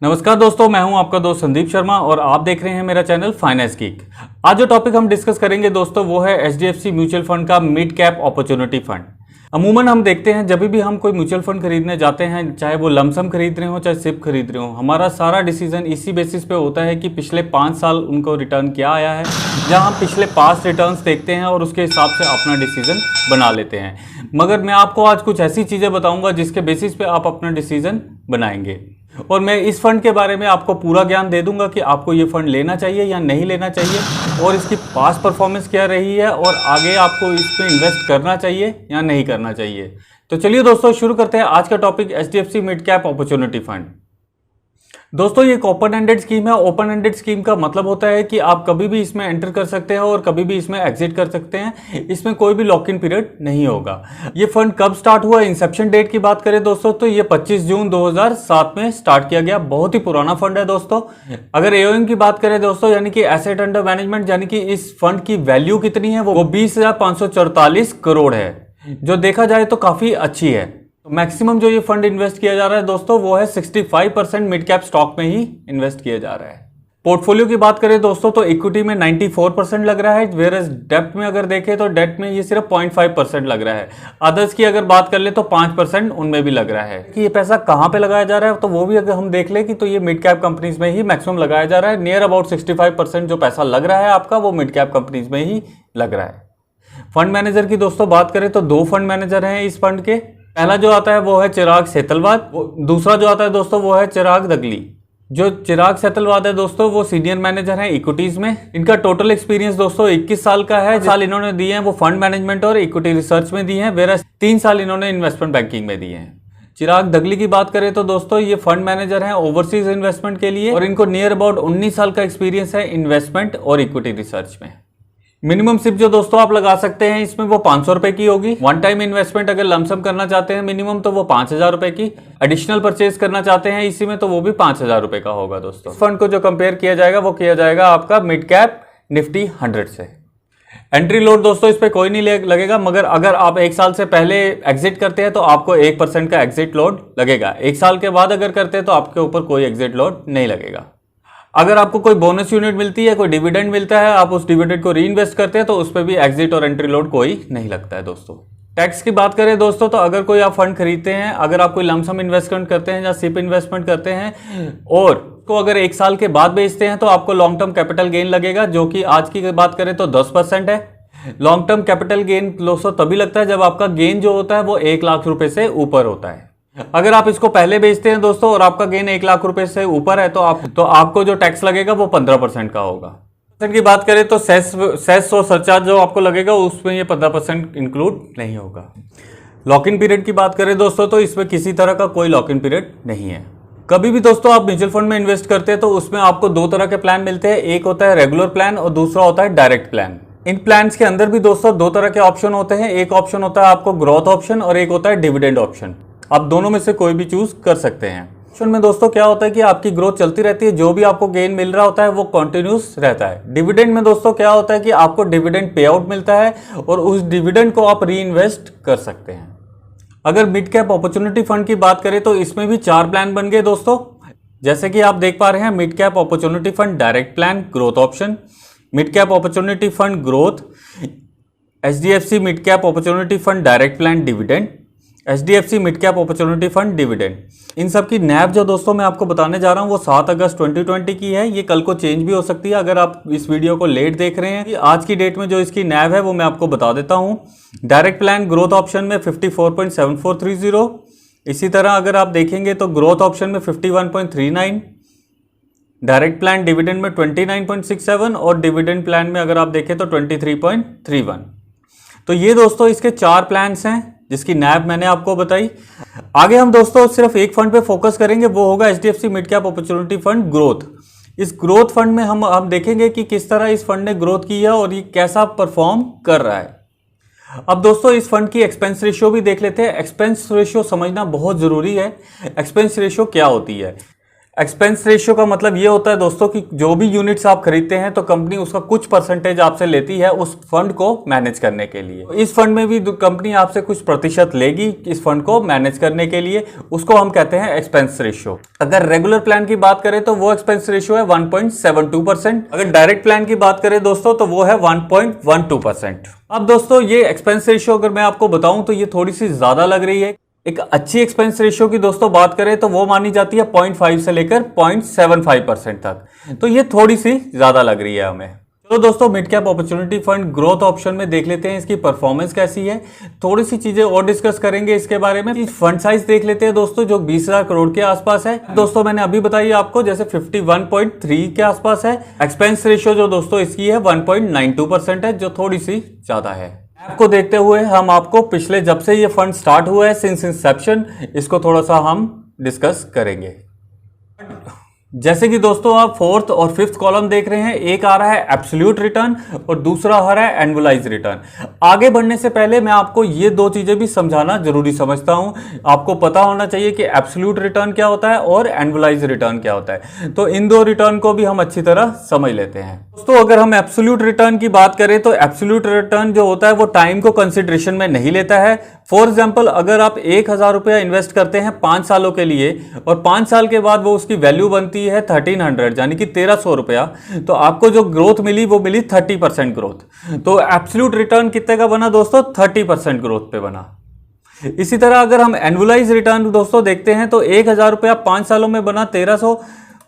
नमस्कार दोस्तों, मैं हूं आपका दोस्त संदीप शर्मा और आप देख रहे हैं मेरा चैनल फाइनेंस गीक। आज जो टॉपिक हम डिस्कस करेंगे दोस्तों वो है एचडीएफसी म्यूचुअल फंड का मिड कैप अपॉर्चुनिटी फंड। अमूमन हम देखते हैं जब भी हम कोई म्यूचुअल फंड खरीदने जाते हैं, चाहे वो लमसम खरीद रहे हो चाहे सिप खरीद रहे हो, हमारा सारा डिसीजन इसी बेसिस पे होता है कि पिछले 5 साल उनको रिटर्न क्या आया है, जहां हम पिछले पास्ट रिटर्न्स देखते हैं और उसके हिसाब से अपना डिसीजन बना लेते हैं। मगर मैं आपको आज कुछ ऐसी चीज़ें बताऊंगा जिसके बेसिस पे आप अपना डिसीजन बनाएंगे और मैं इस फंड के बारे में आपको पूरा ज्ञान दे दूंगा कि आपको ये फंड लेना चाहिए या नहीं लेना चाहिए और इसकी पास्ट परफॉर्मेंस क्या रही है और आगे आपको इस पे इन्वेस्ट करना चाहिए या नहीं करना चाहिए। तो चलिए दोस्तों शुरू करते हैं आज का topic HDFC mid cap opportunity fund. दोस्तों ये एक ओपन एंडेड स्कीम है। ओपन एंडेड स्कीम का मतलब होता है कि आप कभी भी इसमें एंटर कर सकते हैं और कभी भी इसमें एग्जिट कर सकते हैं। इसमें कोई भी लॉक इन पीरियड नहीं होगा। ये फंड कब स्टार्ट हुआ, इंसेप्शन डेट की बात करें दोस्तों तो ये 25 जून 2007 में स्टार्ट किया गया। बहुत ही पुराना फंड है दोस्तों। अगर एओएम की बात करें दोस्तों, यानी कि एसेट अंडर मैनेजमेंट, यानी कि इस फंड की वैल्यू कितनी है वो 20,544 करोड़ है, जो देखा जाए तो काफी अच्छी है। तो मैक्सिमम जो ये फंड इन्वेस्ट किया जा रहा है दोस्तों वो है 65% मिड कैप स्टॉक में ही इन्वेस्ट किया जा रहा है। पोर्टफोलियो की बात करें दोस्तों तो इक्विटी में 94% लग रहा है, वेयरएज डेब्ट में अगर देखें तो डेब्ट में ये सिर्फ 0.5% लग रहा है। अदर्स की अगर बात कर ले तो 5% उनमें भी लग रहा है। कि ये पैसा कहाँ पे लगाया जा रहा है तो वो भी अगर हम देख ले कि तो ये मिड कैप कंपनीज में ही मैक्सिमम लगाया जा रहा है। नियर अबाउट 65% जो पैसा लग रहा है आपका वो मिड कैप कंपनीज में ही लग रहा है। फंड मैनेजर की दोस्तों बात करें तो 2 फंड मैनेजर हैं इस फंड के। पहला जो आता है वो है चिराग सेतलवाद, दूसरा जो आता है दोस्तों वो है चिराग दगली। जो चिराग सेतलवाद है दोस्तों वो सीनियर मैनेजर हैं इक्विटीज में। इनका टोटल एक्सपीरियंस दोस्तों 21 साल का है। साल इन्होंने दिए हैं वो फंड मैनेजमेंट और इक्विटी रिसर्च में दिए हैं, वेरस 3 साल इन्होंने इन्वेस्टमेंट बैंकिंग में दिए हैं। चिराग दगली की बात करें तो दोस्तों ये फंड मैनेजर हैं ओवरसीज इन्वेस्टमेंट के लिए और इनको नियर अबाउट 19 साल का एक्सपीरियंस है इन्वेस्टमेंट और इक्विटी रिसर्च में। मिनिमम सिप जो दोस्तों आप लगा सकते हैं इसमें वो 500 रुपए की होगी। वन टाइम इन्वेस्टमेंट अगर लमसम करना चाहते हैं मिनिमम तो वो 5,000 रुपए की। एडिशनल परचेज करना चाहते हैं इसी में तो वो भी 5,000 रुपए का होगा दोस्तों। फंड को जो कंपेयर किया जाएगा वो किया जाएगा आपका मिड कैप निफ्टी 100 से। एंट्री लोड दोस्तों इस पर कोई नहीं लगेगा, मगर अगर आप 1 साल से पहले एग्जिट करते हैं तो आपको 1% का एग्जिट लोड लगेगा। 1 साल के बाद अगर करते हैं तो आपके ऊपर कोई एग्जिट लोड नहीं लगेगा। अगर आपको कोई बोनस यूनिट मिलती है, कोई डिविडेंड मिलता है, आप उस डिविडेंड को री इन्वेस्ट करते हैं तो उस पर भी एग्जिट और एंट्री लोड कोई नहीं लगता है दोस्तों। टैक्स की बात करें दोस्तों तो अगर कोई आप फंड खरीदते हैं, अगर आप कोई लमसम इन्वेस्टमेंट करते हैं या सिप इन्वेस्टमेंट करते हैं और को अगर 1 साल के बाद बेचते हैं तो आपको लॉन्ग टर्म कैपिटल गेन लगेगा, जो कि आज की बात करें तो 10% है। लॉन्ग टर्म कैपिटल गेन दोस्तों तभी लगता है जब आपका गेन जो होता है वो 1 लाख रुपए से ऊपर होता है। अगर आप इसको पहले बेचते हैं दोस्तों और आपका गेन 1 लाख रुपए से ऊपर है तो आपको जो टैक्स लगेगा वो 15% का होगा। की बात करें तो सेस और सरचार्ज जो आपको लगेगा उसमें ये 15% इंक्लूड नहीं होगा। लॉक इन पीरियड की बात करें दोस्तों तो इसमें किसी तरह का कोई लॉक इन पीरियड नहीं है। कभी भी दोस्तों आप म्यूचुअल फंड में इन्वेस्ट करते हैं तो उसमें आपको 2 तरह के प्लान मिलते हैं। एक होता है रेगुलर प्लान और दूसरा होता है डायरेक्ट प्लान। इन प्लान्स के अंदर भी दोस्तों 2 तरह के ऑप्शन होते हैं। एक ऑप्शन होता है आपको ग्रोथ ऑप्शन और एक होता है डिविडेंड ऑप्शन। आप दोनों में से कोई भी चूज कर सकते हैं। ऑप्शन में दोस्तों क्या होता है कि आपकी ग्रोथ चलती रहती है, जो भी आपको गेन मिल रहा होता है वो कंटिन्यूस रहता है। डिविडेंड में दोस्तों क्या होता है कि आपको डिविडेंड पे आउट मिलता है और उस डिविडेंड को आप री इन्वेस्ट कर सकते हैं। अगर मिड कैप अपॉर्चुनिटी फंड की बात करें तो इसमें भी 4 प्लान बन गए दोस्तों। जैसे कि आप देख पा रहे हैं, mid cap opportunity fund direct plan growth option, mid cap opportunity fund growth, HDFC mid cap opportunity fund direct plan dividend, HDFC mid cap opportunity fund dividend. इन सब की नैब जो दोस्तों मैं आपको बताने जा रहा हूं वो 7 अगस्त 2020 की है। ये कल को चेंज भी हो सकती है। अगर आप इस वीडियो को लेट देख रहे हैं, आज की डेट में जो इसकी नैब है वो मैं आपको बता देता हूं। डायरेक्ट प्लान ग्रोथ ऑप्शन में 54.7430, इसी तरह अगर आप देखेंगे तो ग्रोथ ऑप्शन में 51.39, डायरेक्ट प्लान डिविडेंड में 29.67 और डिविडेंड प्लान में अगर आप देखें तो 23.31। तो ये दोस्तों इसके 4 प्लान्स हैं जिसकी नैब मैंने आपको बताई। आगे हम दोस्तों सिर्फ एक फंड पे फोकस करेंगे, वो होगा HDFC mid cap opportunity fund growth. इस ग्रोथ फंड में हम देखेंगे कि किस तरह इस फंड ने ग्रोथ की है और ये कैसा परफॉर्म कर रहा है। अब दोस्तों इस फंड की एक्सपेंस रेशियो भी देख लेते हैं। एक्सपेंस रेशियो समझना बहुत जरूरी है। एक्सपेंस रेशियो क्या होती है? एक्सपेंस रेशियो का मतलब ये होता है दोस्तों कि जो भी यूनिट्स आप खरीदते हैं तो कंपनी उसका कुछ परसेंटेज आपसे लेती है उस फंड को मैनेज करने के लिए। इस फंड में भी कंपनी आपसे कुछ प्रतिशत लेगी इस फंड को मैनेज करने के लिए, उसको हम कहते हैं एक्सपेंस रेशियो। अगर रेगुलर प्लान की बात करें तो वो एक्सपेंस रेशियो है 1.72%। अगर डायरेक्ट प्लान की बात करें दोस्तों तो वो है 1.12%। अब दोस्तों ये एक्सपेंस रेशियो अगर मैं आपको बताऊं तो ये थोड़ी सी ज्यादा लग रही है। एक अच्छी एक्सपेंस रेशियो की दोस्तों बात करें तो वो मानी जाती है 0.5 से लेकर 0.75% तक, तो ये थोड़ी सी ज्यादा लग रही है हमें। तो दोस्तों mid cap opportunity fund growth option में देख लेते हैं इसकी परफॉर्मेंस कैसी है, थोड़ी सी चीजें और डिस्कस करेंगे इसके बारे में। फंड साइज देख लेते हैं दोस्तों जो 20,000 करोड़ के आसपास है। दोस्तों मैंने अभी बताई आपको जैसे 51.3 के आसपास है। एक्सपेंस रेशियो जो दोस्तों इसकी है 1.92% है, जो थोड़ी सी ज्यादा है। आपको देखते हुए हम आपको पिछले जब से ये फंड स्टार्ट हुआ है सिंस इंसेप्शन, इसको थोड़ा सा हम डिस्कस करेंगे। जैसे कि दोस्तों आप फोर्थ और फिफ्थ कॉलम देख रहे हैं, एक आ रहा है एब्सोल्यूट रिटर्न और दूसरा आ रहा है एनुअलाइज रिटर्न। आगे बढ़ने से पहले मैं आपको ये दो चीजें भी समझाना जरूरी समझता हूं। आपको पता होना चाहिए कि एब्सोल्यूट रिटर्न क्या होता है और एनुअलाइज रिटर्न क्या होता है, तो इन दो रिटर्न को भी हम अच्छी तरह समझ लेते हैं। दोस्तों अगर हम एब्सोल्यूट रिटर्न की बात करें तो एब्सोल्यूट रिटर्न जो होता है वो टाइम को कंसिडरेशन में नहीं लेता है। फॉर एग्जाम्पल अगर आप 1,000 रुपया इन्वेस्ट करते हैं 5 सालों के लिए और 5 साल के बाद वो उसकी वैल्यू बनती है 1300 यानी कि 1300 रुपया, तो आपको जो ग्रोथ मिली वो मिली 30% ग्रोथ। तो एब्सोल्यूट रिटर्न कितने का बना दोस्तों? 30% ग्रोथ पे बना। इसी तरह अगर हम एनुअलाइज रिटर्न दोस्तों देखते हैं तो 1,000 रुपया 5 सालों में बना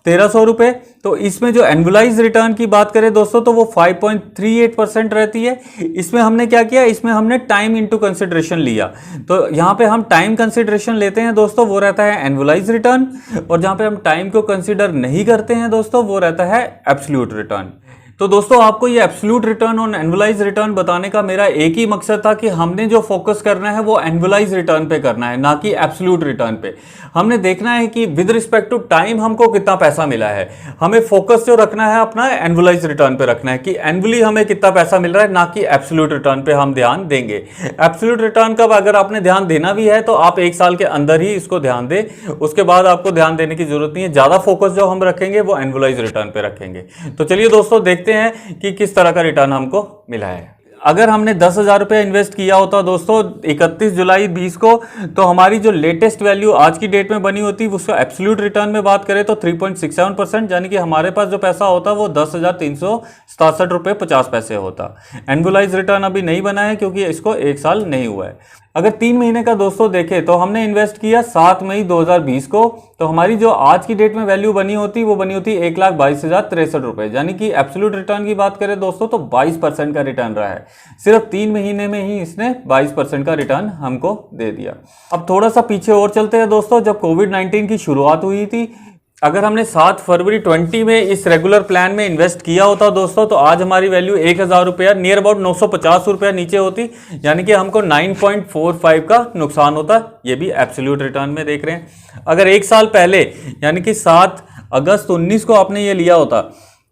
1300 रुपए। तो इसमें जो एनुअलाइज रिटर्न की बात करें दोस्तों तो वो 5.38% रहती है। इसमें हमने क्या किया, इसमें हमने टाइम इनटू कंसिडरेशन लिया, तो यहां पे हम टाइम कंसिडरेशन लेते हैं दोस्तों वो रहता है एनुअलाइज रिटर्न, और जहां पे हम टाइम को कंसिडर नहीं करते हैं दोस्तों वो रहता है एब्सोल्यूट रिटर्न। तो दोस्तों आपको ये एब्सोल्यूट रिटर्न और एनुअलाइज रिटर्न बताने का मेरा एक ही मकसद था कि हमने जो फोकस करना है वो एनुअलाइज रिटर्न पे करना है, ना कि एब्सोल्यूट रिटर्न पे। हमने देखना है कि विद रिस्पेक्ट टू टाइम हमको कितना पैसा मिला है। हमें फोकस जो रखना है अपना एनुअलाइज रिटर्न पे रखना है कि एनुअली हमें कितना पैसा मिल रहा है, ना कि एब्सोल्यूट रिटर्न पे हम ध्यान देंगे। एब्सोल्यूट रिटर्न का अगर आपने ध्यान देना भी है तो आप 1 साल के अंदर ही इसको ध्यान दें, उसके बाद आपको ध्यान देने की जरूरत नहीं है। ज्यादा फोकस जो हम रखेंगे वो एनुअलाइज रिटर्न पे रखेंगे। तो चलिए दोस्तों देखते हैं कि किस तरह का रिटर्न हमको मिला है। अगर हमने 10,000 रुपये इन्वेस्ट किया होता दोस्तों 31 जुलाई 20 को, तो हमारी जो लेटेस्ट वैल्यू आज की डेट में बनी होती उसका एब्सोल्यूट रिटर्न में बात करें तो 3.67%, यानी कि हमारे पास जो पैसा होता वो 10,367 रुपये 50 पैसे होता। एनुअलाइज रिटर्न अभी नहीं बना है क्योंकि इसको 1 साल नहीं हुआ है। अगर 3 महीने का दोस्तों देखें तो हमने इन्वेस्ट किया 7 मई 2020 को, तो हमारी जो आज की डेट में वैल्यू बनी होती वो बनी होती 1,22,063 रुपए, यानी कि एब्सोल्यूट रिटर्न की बात करें दोस्तों तो 22% का रिटर्न रहा है। सिर्फ 3 महीने में ही इसने 22% का रिटर्न हमको दे दिया। अब थोड़ा सा पीछे और चलते हैं दोस्तों, जब कोविड-19 की शुरुआत हुई थी, अगर हमने 7 फरवरी 20 में इस रेगुलर प्लान में इन्वेस्ट किया होता दोस्तों तो आज हमारी वैल्यू 1,000 रुपया नियर अबाउट 950 रुपया नीचे होती, यानी कि हमको 9.45 का नुकसान होता। ये भी एब्सोल्यूट रिटर्न में देख रहे हैं। अगर 1 साल पहले यानी कि 7 अगस्त 19 को आपने ये लिया होता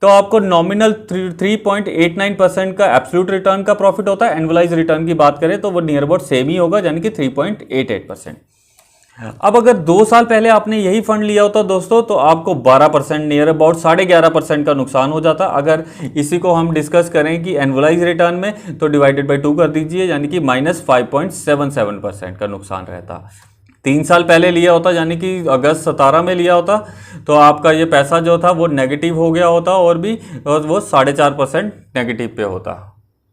तो आपको नॉमिनल 3.89% का एब्सोल्यूट रिटर्न का प्रॉफिट होता है। एनुअलाइज रिटर्न की बात करें तो वो नियर अबाउट सेम ही होगा, यानी कि 3.88%। अब अगर 2 साल पहले आपने यही फंड लिया होता दोस्तों तो आपको 12% नियर अबाउट 11.5% का नुकसान हो जाता। अगर इसी को हम डिस्कस करें कि एनुअलाइज रिटर्न में तो डिवाइडेड बाय 2 कर दीजिए, यानी कि -5.77% का नुकसान रहता। 3 साल पहले लिया होता यानी कि अगस्त 17 में लिया होता तो आपका ये पैसा जो था वो नेगेटिव हो गया होता और वो 4.5% नेगेटिव पे होता।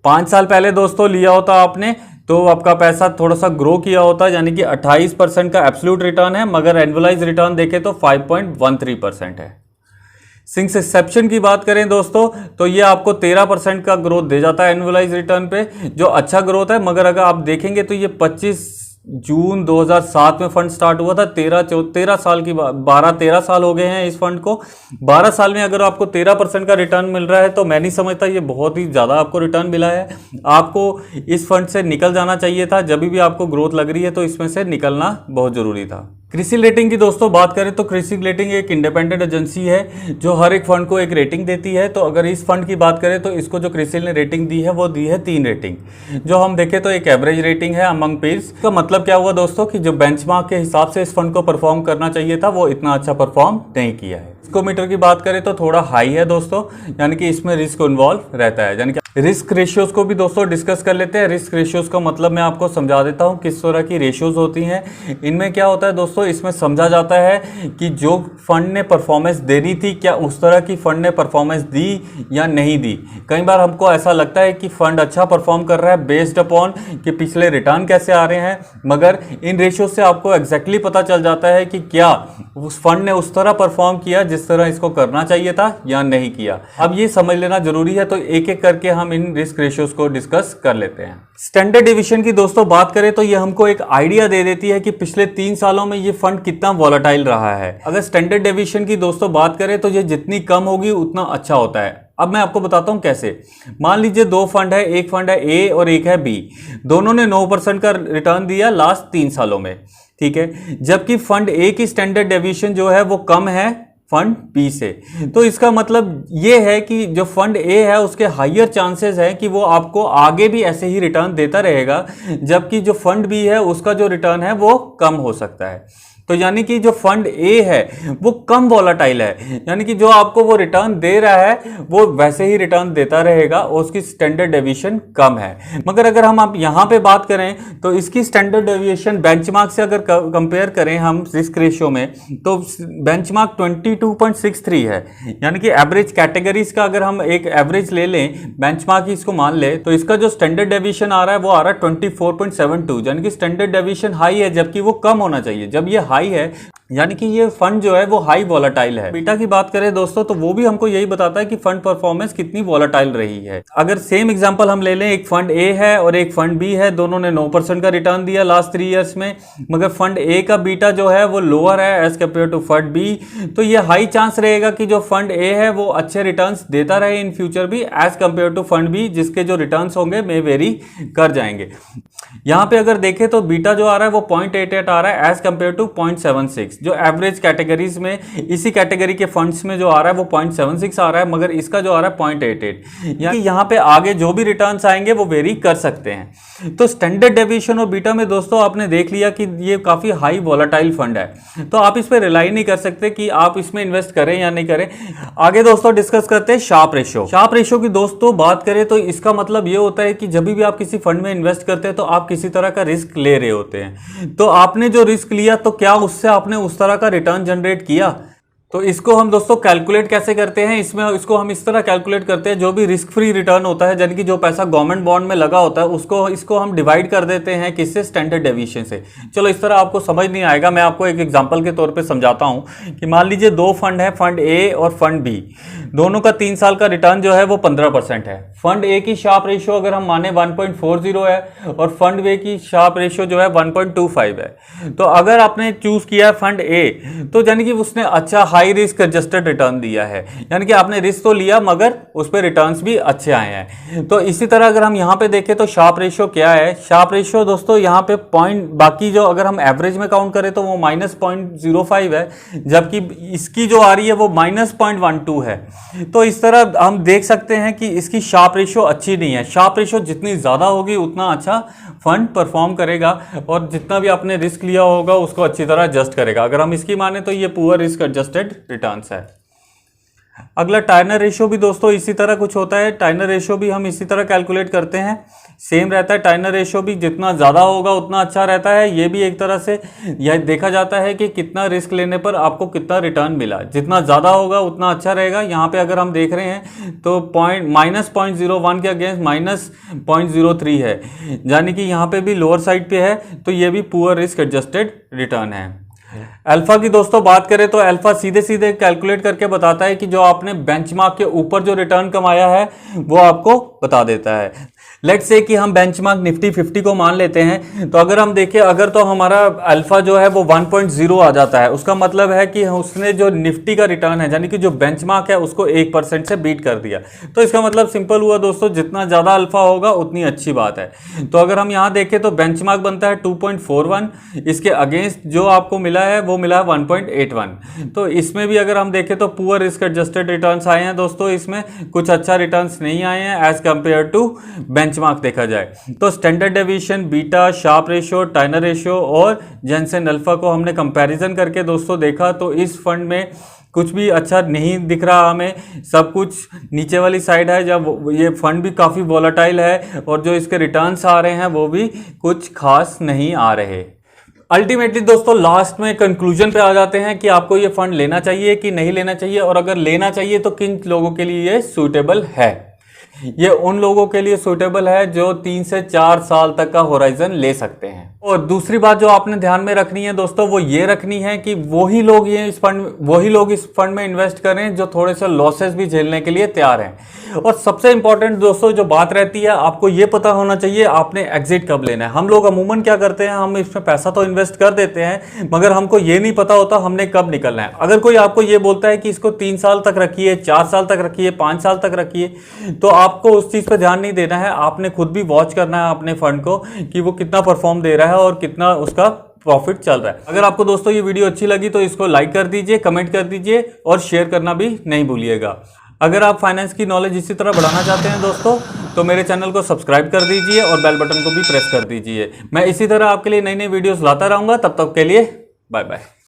5 साल पहले दोस्तों लिया होता आपने तो आपका पैसा थोड़ा सा ग्रो किया होता, यानी कि 28% का एब्सोल्यूट रिटर्न है, मगर एनुअलाइज रिटर्न देखें तो 5.13% है। सिंस इंसेप्शन की बात करें दोस्तों तो ये आपको 13% का ग्रोथ दे जाता है एनुअलाइज रिटर्न पे, जो अच्छा ग्रोथ है। मगर अगर आप देखेंगे तो ये 25 जून 2007 में फंड स्टार्ट हुआ था। 13 साल की 12-13 साल हो गए हैं इस फंड को। 12 साल में अगर आपको 13% का रिटर्न मिल रहा है तो मैं नहीं समझता ये बहुत ही ज़्यादा आपको रिटर्न मिला है। आपको इस फंड से निकल जाना चाहिए था। जब भी आपको ग्रोथ लग रही है तो इसमें से निकलना बहुत ज़रूरी था। क्रिसिल रेटिंग की दोस्तों बात करें तो क्रिसिल रेटिंग एक इंडिपेंडेंट एजेंसी है जो हर एक फंड को एक रेटिंग देती है। तो अगर इस फंड की बात करें तो इसको जो क्रिसिल ने रेटिंग दी है वो दी है 3 रेटिंग। जो हम देखें तो एक एवरेज रेटिंग है अमंग पीयर्स। का मतलब क्या हुआ दोस्तों कि जो बेंचमार्क के हिसाब से इस फंड को परफॉर्म करना चाहिए था वो इतना अच्छा परफॉर्म नहीं किया है। रिस्कोमीटर की बात करें तो थोड़ा हाई है दोस्तों, यानी कि इसमें रिस्क इन्वॉल्व रहता है। यानी कि रिस्क रेशियोज को भी दोस्तों डिस्कस कर लेते हैं। रिस्क रेशियोज का मतलब मैं आपको समझा देता हूं किस तरह की रेशियोज होती हैं। इनमें क्या होता है दोस्तों, इसमें समझा जाता है कि जो फंड ने परफॉर्मेंस देनी थी क्या उस तरह की फंड ने परफॉर्मेंस दी या नहीं दी। कई बार हमको ऐसा लगता है कि फंड अच्छा परफॉर्म कर रहा है बेस्ड अपॉन कि पिछले रिटर्न कैसे आ रहे हैं, मगर इन रेशियोज से आपको एग्जैक्टली पता चल जाता है कि क्या उस फंड ने उस तरह परफॉर्म किया जिस तरह इसको करना चाहिए था या नहीं किया। अब ये समझ लेना जरूरी है, तो एक एक करके हम इन रिस्क रेशियोज को डिस्कस कर लेते हैं। स्टैंडर्ड डेविएशन की दोस्तों बात करें तो ये हमको एक आइडिया दे देती है कि पिछले 3 सालों में ये फंड कितना वॉलेटाइल रहा है। अगर स्टैंडर्ड डेविएशन की दोस्तों बात करें तो ये जितनी कम होगी उतना अच्छा होता है। अब मैं आपको बताता हूं कैसे। मान लीजिए 2 फंड है, एक फंड है ए और एक है बी। दोनों ने 9% का रिटर्न दिया लास्ट 3 सालों में, ठीक है। जबकि फंड ए की स्टैंडर्ड डेविएशन जो है वो कम है फंड बी से। तो इसका मतलब ये है कि जो फंड ए है उसके हायर चांसेस है कि वो आपको आगे भी ऐसे ही रिटर्न देता रहेगा, जबकि जो फंड बी है उसका जो रिटर्न है वो कम हो सकता है। तो यानी कि जो फंड ए है वो कम वॉलेटाइल है, यानी कि जो आपको वो रिटर्न दे रहा है वो वैसे ही रिटर्न देता रहेगा और उसकी स्टैंडर्ड डेविएशन कम है। मगर अगर हम आप यहाँ पे बात करें तो इसकी स्टैंडर्ड डेविएशन बेंचमार्क से अगर कंपेयर करें हम रिस्क रेशियो में, तो बेंचमार्क 22.63 है। यानी कि एवरेज कैटेगरीज का अगर हम एक एवरेज ले लें, बेंचमार्क इसको मान ले, तो इसका जो स्टैंडर्ड डेविएशन आ रहा है वो आ रहा है 24.72, यानी कि स्टैंडर्ड डेविएशन हाई है जबकि वो कम होना चाहिए। जब ये हाई है यानी कि ये फंड जो है वो हाई वॉलेटाइल है। बीटा की बात करें दोस्तों तो वो भी हमको यही बताता है कि फंड परफॉर्मेंस कितनी वॉलेटाइल रही है। अगर सेम एग्जांपल हम ले लें, एक फंड ए है और एक फंड बी है, दोनों ने 9% का रिटर्न दिया लास्ट 3 इयर्स में, मगर फंड ए का बीटा जो है वो लोअर है as compare to fund B. तो ये हाई चांस रहेगा कि जो फंड ए है वो अच्छे रिटर्न्स देता रहे इन फ्यूचर भी as compare to fund B, जिसके जो रिटर्न्स होंगे में वेरी कर जाएंगे। यहां पे अगर देखें तो बीटा जो आ रहा है वो 0.88 आ रहा है एज कंपेयर टू 0.76। जो एवरेज कैटेगरीज में इसी कैटेगरी के फंड्स में जो आ रहा है वो 0.76 आ रहा है, मगर इसका जो आ रहा है 0.88। यानी यहां पे आगे जो भी रिटर्न्स आएंगे वो वेरी कर सकते हैं। तो स्टैंडर्ड डेविएशन और बीटा में दोस्तों आपने देख लिया कि ये काफी हाई वॉलेटाइल फंड है, तो आप इस पर रिलाई नहीं कर सकते कि आप इसमें इन्वेस्ट करें या नहीं करें। आगे दोस्तों डिस्कस करते हैं शार्प रेशियो। शार्प रेशियो की दोस्तों बात करें तो इसका मतलब ये होता है कि जब भी आप किसी फंड में इन्वेस्ट करते हैं तो आप किसी तरह का रिस्क ले रहे होते हैं। तो आपने जो रिस्क लिया तो क्या उससे आपने उस तरह का रिटर्न जनरेट किया। तो इसको हम दोस्तों कैलकुलेट कैसे करते हैं, इसको हम इस तरह कैलकुलेट करते हैं, जो भी रिस्क फ्री रिटर्न होता है यानी कि जो पैसा गवर्नमेंट बॉन्ड में लगा होता है इसको हम डिवाइड कर देते हैं किससे, स्टैंडर्ड डेविएशन से। चलो इस तरह आपको समझ नहीं आएगा, मैं आपको एक एग्जांपल के तौर पे समझाता हूं कि मान लीजिए 2 फंड है, फंड ए और फंड बी। दोनों का 3 साल का रिटर्न जो है वो 15% है। फंड ए की शार्प रेशियो अगर हम माने 1.40 है और फंड बी की शार्प रेशियो जो है 1.25 है। तो अगर आपने चूज किया फंड ए तो यानी कि उसने अच्छा हाई रिस्क एडजस्टेड रिटर्न दिया है, यानी कि आपने रिस्क तो लिया मगर उस पर रिटर्न्स भी अच्छे आए हैं। तो इसी तरह अगर हम यहां पे देखें तो शार्प रेशियो क्या है, शार्प रेशियो दोस्तों यहां पे बाकी जो अगर हम एवरेज में काउंट करें तो वो -0.05 है, जबकि इसकी जो आ रही है वो -0.12 है। तो इस तरह हम देख सकते हैं कि इसकी शार्प रेशियो अच्छी नहीं है। शार्प रेशियो जितनी ज्यादा होगी उतना अच्छा फंड परफॉर्म करेगा और जितना भी आपने रिस्क लिया होगा उसको अच्छी तरह एडजस्ट करेगा। अगर हम इसकी माने तो ये पुअर रिस्क एडजस्टेड रिटर्न्स है। अगला टार्नर रेशियो भी दोस्तों इसी तरह कुछ होता है। टार्नर रेशियो भी हम इसी तरह कैलकुलेट करते हैं, सेम रहता है। टार्नर रेशियो भी जितना ज़्यादा होगा उतना अच्छा रहता है। ये भी एक तरह से यह देखा जाता है कि कितना रिस्क लेने पर आपको कितना रिटर्न मिला, जितना ज़्यादा होगा उतना अच्छा रहेगा। यहाँ पे अगर हम देख रहे हैं तो -0.01 के अगेंस्ट -0.03 है, यानी कि यहाँ पे भी लोअर साइड पे है, तो ये भी पुअर रिस्क एडजस्टेड रिटर्न है। अल्फा की दोस्तों बात करें तो अल्फा सीधे सीधे कैलकुलेट करके बताता है कि जो आपने बेंचमार्क के ऊपर जो रिटर्न कमाया है वो आपको बता देता है। लेट्स से कि हम बेंचमार्क निफ्टी 50 को मान लेते हैं, तो अगर हम देखें, अगर तो हमारा अल्फा जो है वो 1.0 आ जाता है, उसका मतलब है कि उसने जो निफ्टी का रिटर्न है यानी कि जो बेंचमार्क है उसको 1% से बीट कर दिया। तो इसका मतलब सिंपल हुआ दोस्तों, जितना ज़्यादा अल्फा होगा उतनी अच्छी बात है। तो अगर हम यहाँ देखें तो बेंचमार्क बनता है 2.41, इसके अगेंस्ट जो आपको मिला है वो मिला है 1.81। तो इसमें भी अगर हम देखें तो पुअर रिस्क एडजस्टेड रिटर्न्स आए हैं दोस्तों, इसमें कुछ अच्छा रिटर्न्स नहीं आए हैं एज कंपेयर टू बेंचमार्क देखा जाए तो। Standard deviation, beta, Sharpe ratio, Treynor ratio और जेनसेन अल्फा को हमने कंपैरिजन करके दोस्तों देखा, तो इस फंड में कुछ भी अच्छा नहीं दिख रहा हमें, सब कुछ नीचे वाली साइड है। जब ये फंड भी काफ़ी वॉलेटाइल है और जो इसके रिटर्न्स आ रहे हैं वो भी कुछ खास नहीं आ रहे। अल्टीमेटली दोस्तों लास्ट में कंक्लूजन पे आ जाते हैं कि आपको ये फंड लेना चाहिए कि नहीं लेना चाहिए, और अगर लेना चाहिए तो किन लोगों के लिए ये सूटेबल है। ये उन लोगों के लिए सूटेबल है जो 3 से 4 साल तक का होराइजन ले सकते हैं। और दूसरी बात जो आपने ध्यान में रखनी है दोस्तों वो ये रखनी है कि वही लोग इस फंड में इन्वेस्ट करें जो थोड़े से लॉसेस भी झेलने के लिए तैयार हैं। और सबसे इंपॉर्टेंट दोस्तों जो बात रहती है, आपको ये पता होना चाहिए आपने एग्जिट कब लेना है। हम लोग अमूमन क्या करते हैं, हम इसमें पैसा तो इन्वेस्ट कर देते हैं मगर हमको ये नहीं पता होता हमने कब निकलना है। अगर कोई आपको ये बोलता है कि इसको 3 साल तक रखिए, 4 साल तक रखिए, 5 साल तक रखिए, तो आपको उस चीज पर ध्यान नहीं देना है। आपने खुद भी वॉच करना है अपने फंड को कि वो कितना परफॉर्म दे रहा है और कितना उसका प्रॉफिट चल रहा है। अगर आपको दोस्तों ये वीडियो अच्छी लगी तो इसको लाइक कर दीजिए, कमेंट कर दीजिए और शेयर करना भी नहीं भूलिएगा। अगर आप फाइनेंस की नॉलेज इसी तरह बढ़ाना चाहते हैं दोस्तों तो मेरे चैनल को सब्सक्राइब कर दीजिए और बेल बटन को भी प्रेस कर दीजिए। मैं इसी तरह आपके लिए नई नई वीडियोस लाता रहूंगा। तब तक के लिए बाय बाय।